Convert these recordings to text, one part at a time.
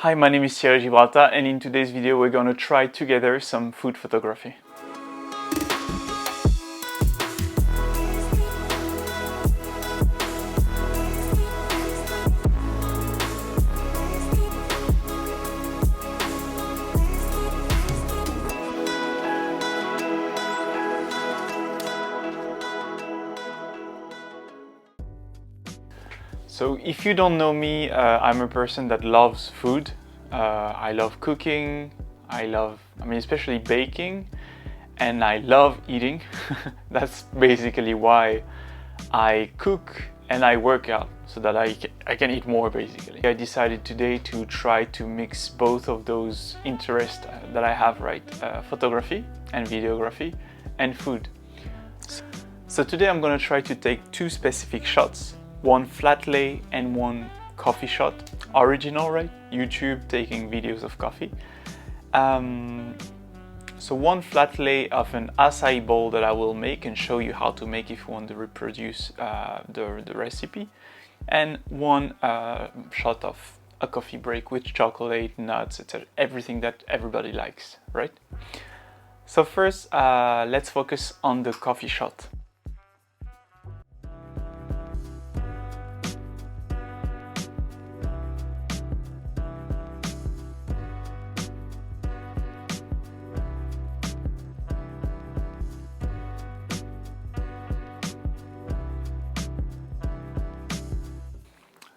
Hi, my name is Thierry Gibraltar, and in today's video we're going to try together some food photography. So if you don't know me, I'm a person that loves food. I love cooking, especially baking, and I love eating. That's basically why I cook and I work out, so that I can eat more basically. I decided today to try to mix both of those interests that I have, right? Photography and videography and food. So today I'm going to try to take two specific shots. One flat lay and one coffee shot. Original, right? YouTube taking videos of coffee. So one flat lay of an acai bowl that I will make and show you how to make if you want to reproduce the recipe. And one shot of a coffee break with chocolate, nuts, etc. Everything that everybody likes, right? So first, let's focus on the coffee shot.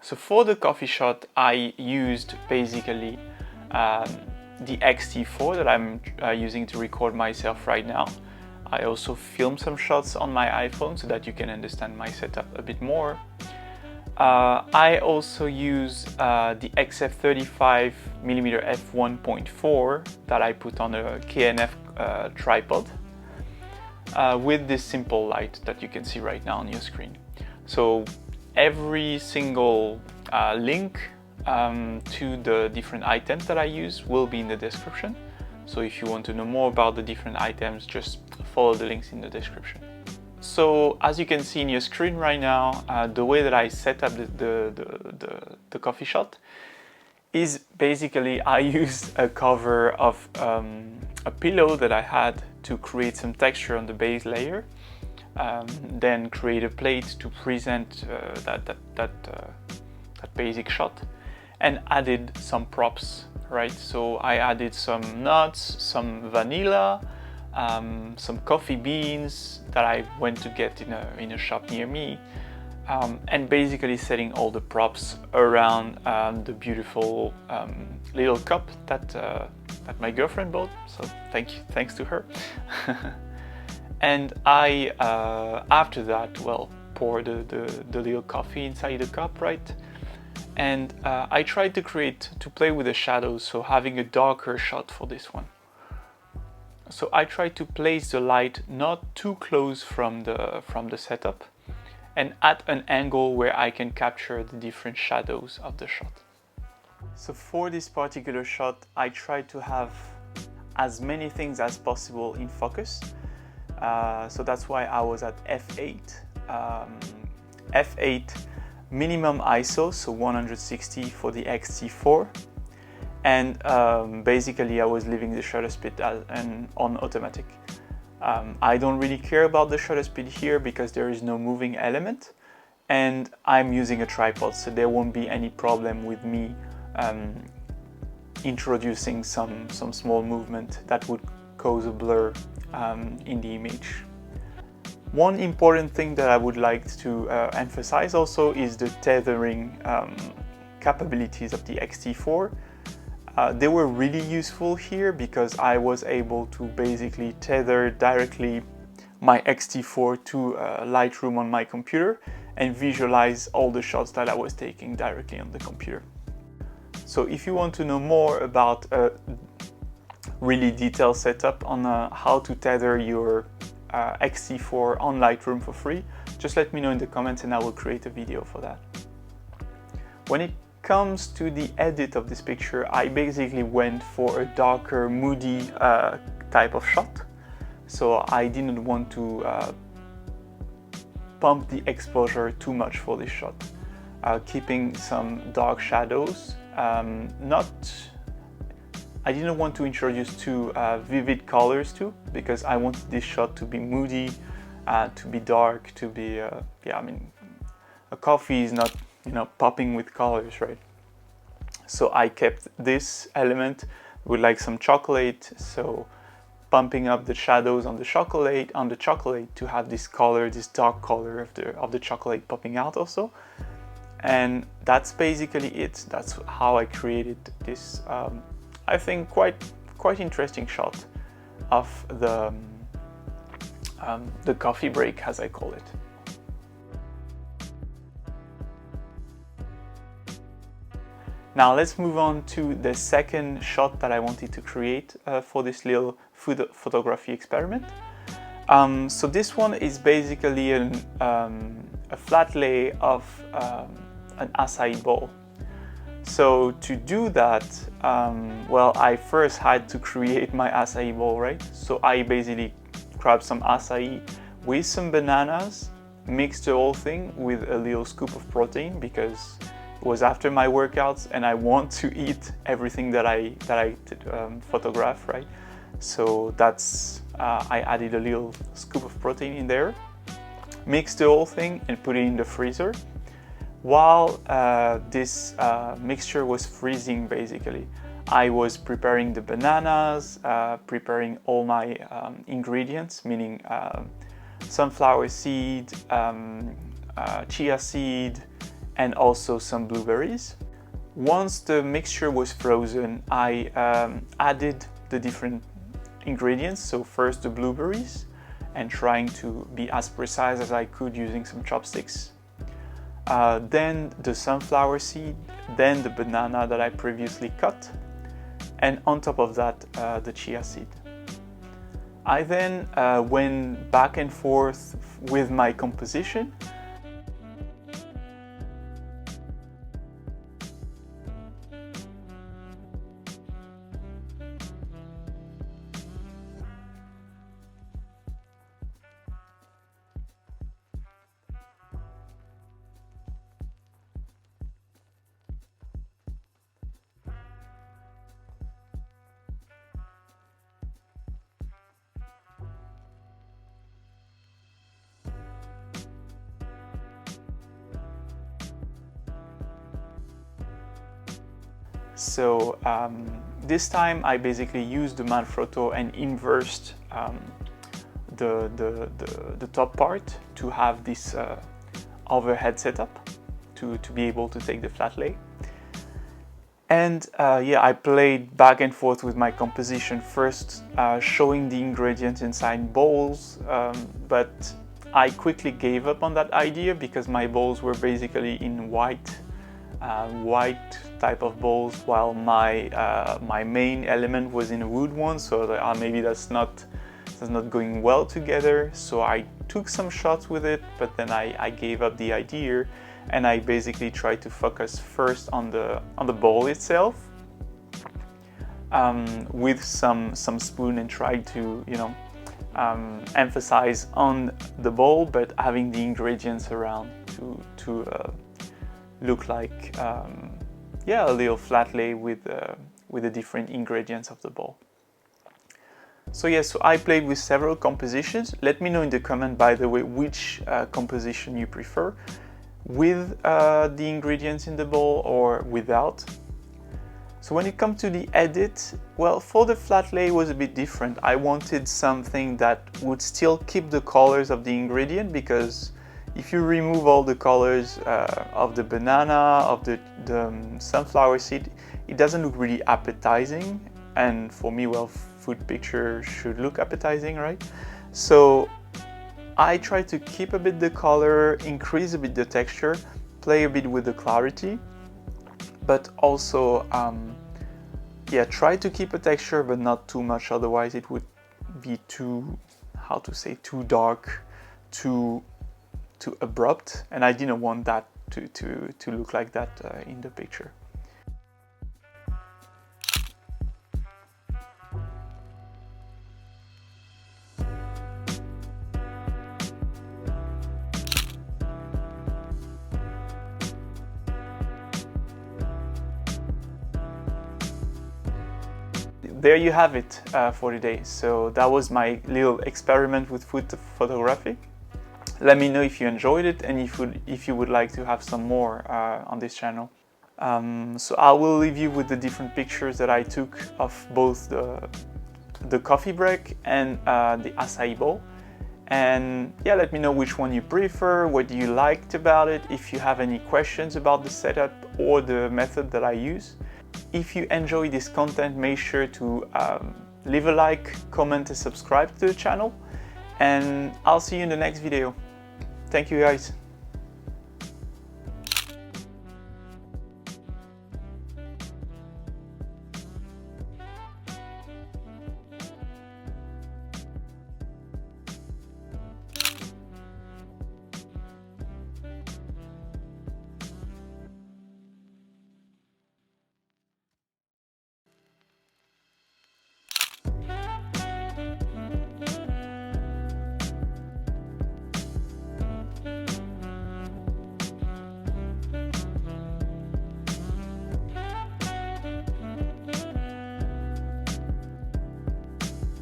So for the coffee shot, I used basically the XT4 that I'm using to record myself right now. I also filmed some shots on my iPhone so that you can understand my setup a bit more. I also use the XF35mm f1.4 that I put on a KNF tripod with this simple light that you can see right now on your screen. So every single link to the different items that I use will be in the description. So if you want to know more about the different items, just follow the links in the description. So as you can see in your screen right now, the way that I set up the coffee shot is basically I used a cover of a pillow that I had to create some texture on the base layer. Then create a plate to present that basic shot, and added some props, right? So I added some nuts, some vanilla, some coffee beans that I went to get in a shop near me, and basically setting all the props around the beautiful little cup that my girlfriend bought. So thanks to her. And I, after that, well, pour the little coffee inside the cup, right? And I tried to play with the shadows, so having a darker shot for this one. So I tried to place the light not too close from the setup, and at an angle where I can capture the different shadows of the shot. So for this particular shot, I tried to have as many things as possible in focus. So that's why I was at f8, f8 minimum ISO, so 160 for the XT4, and basically I was leaving the shutter speed on automatic. I don't really care about the shutter speed here because there is no moving element, and I'm using a tripod, so there won't be any problem with me introducing some small movement that would cause a blur in the image. One important thing that I would like to emphasize also is the tethering capabilities of the XT4. They were really useful here because I was able to basically tether directly my XT4 to Lightroom on my computer and visualize all the shots that I was taking directly on the computer. So if you want to know more about really detailed setup on how to tether your XT4 on Lightroom for free, just let me know in the comments and I will create a video for that. When it comes to the edit of this picture, I basically went for a darker, moody type of shot. So I didn't want to pump the exposure too much for this shot, keeping some dark shadows I didn't want to introduce too vivid colors too, because I wanted this shot to be moody, to be dark, to be, yeah, I mean, a coffee is not, you know, popping with colors, right? So I kept this element with like some chocolate, so pumping up the shadows on the chocolate to have this color, this dark color of the chocolate popping out also. And that's basically it. That's how I created this, I think, quite interesting shot of the coffee break, as I call it. Now let's move on to the second shot that I wanted to create for this little food photography experiment. So this one is basically a flat lay of an acai bowl. So to do that, well, I first had to create my acai bowl, right? So I basically grabbed some acai with some bananas, mixed the whole thing with a little scoop of protein, because it was after my workouts and I want to eat everything that I photograph, right? So that's, I added a little scoop of protein in there, mixed the whole thing and put it in the freezer. While this mixture was freezing, basically, I was preparing the bananas, preparing all my ingredients, meaning sunflower seed, chia seed, and also some blueberries. Once the mixture was frozen, I added the different ingredients. So first the blueberries, and trying to be as precise as I could using some chopsticks. Then the sunflower seed, then the banana that I previously cut, and on top of that, the chia seed. I then went back and forth with my composition. So this time I basically used the Manfrotto and inversed the top part to have this overhead setup to be able to take the flat lay. And yeah, I played back and forth with my composition, first showing the ingredients inside bowls, but I quickly gave up on that idea because my bowls were basically in white type of bowls, while my main element was in a wood one, so maybe that's not going well together. So I took some shots with it, but then I gave up the idea, and I basically tried to focus first on the bowl itself with some spoon, and tried to, you know, emphasize on the bowl, but having the ingredients around to look like yeah, a little flat lay with the different ingredients of the bowl. So yes, so I played with several compositions. Let me know in the comment, by the way, which composition you prefer, with the ingredients in the bowl or without. So when it comes to the edit, well, for the flat lay it was a bit different. I wanted something that would still keep the colors of the ingredient, because if you remove all the colors of the banana, of the sunflower seed, it doesn't look really appetizing. And for me, well, food picture should look appetizing, right? So I try to keep a bit the color, increase a bit the texture, play a bit with the clarity, but also yeah, try to keep a texture but not too much, otherwise it would be too, how to say, too dark, too abrupt, and I didn't want that to look like that in the picture. there you have it for today. So that was my little experiment with food photography. Let me know if you enjoyed it and if you would like to have some more on this channel. So I will leave you with the different pictures that I took of both the coffee break and the acai bowl. And yeah, let me know which one you prefer, what you liked about it, if you have any questions about the setup or the method that I use. If you enjoy this content, make sure to leave a like, comment and subscribe to the channel. And I'll see you in the next video. Thank you guys.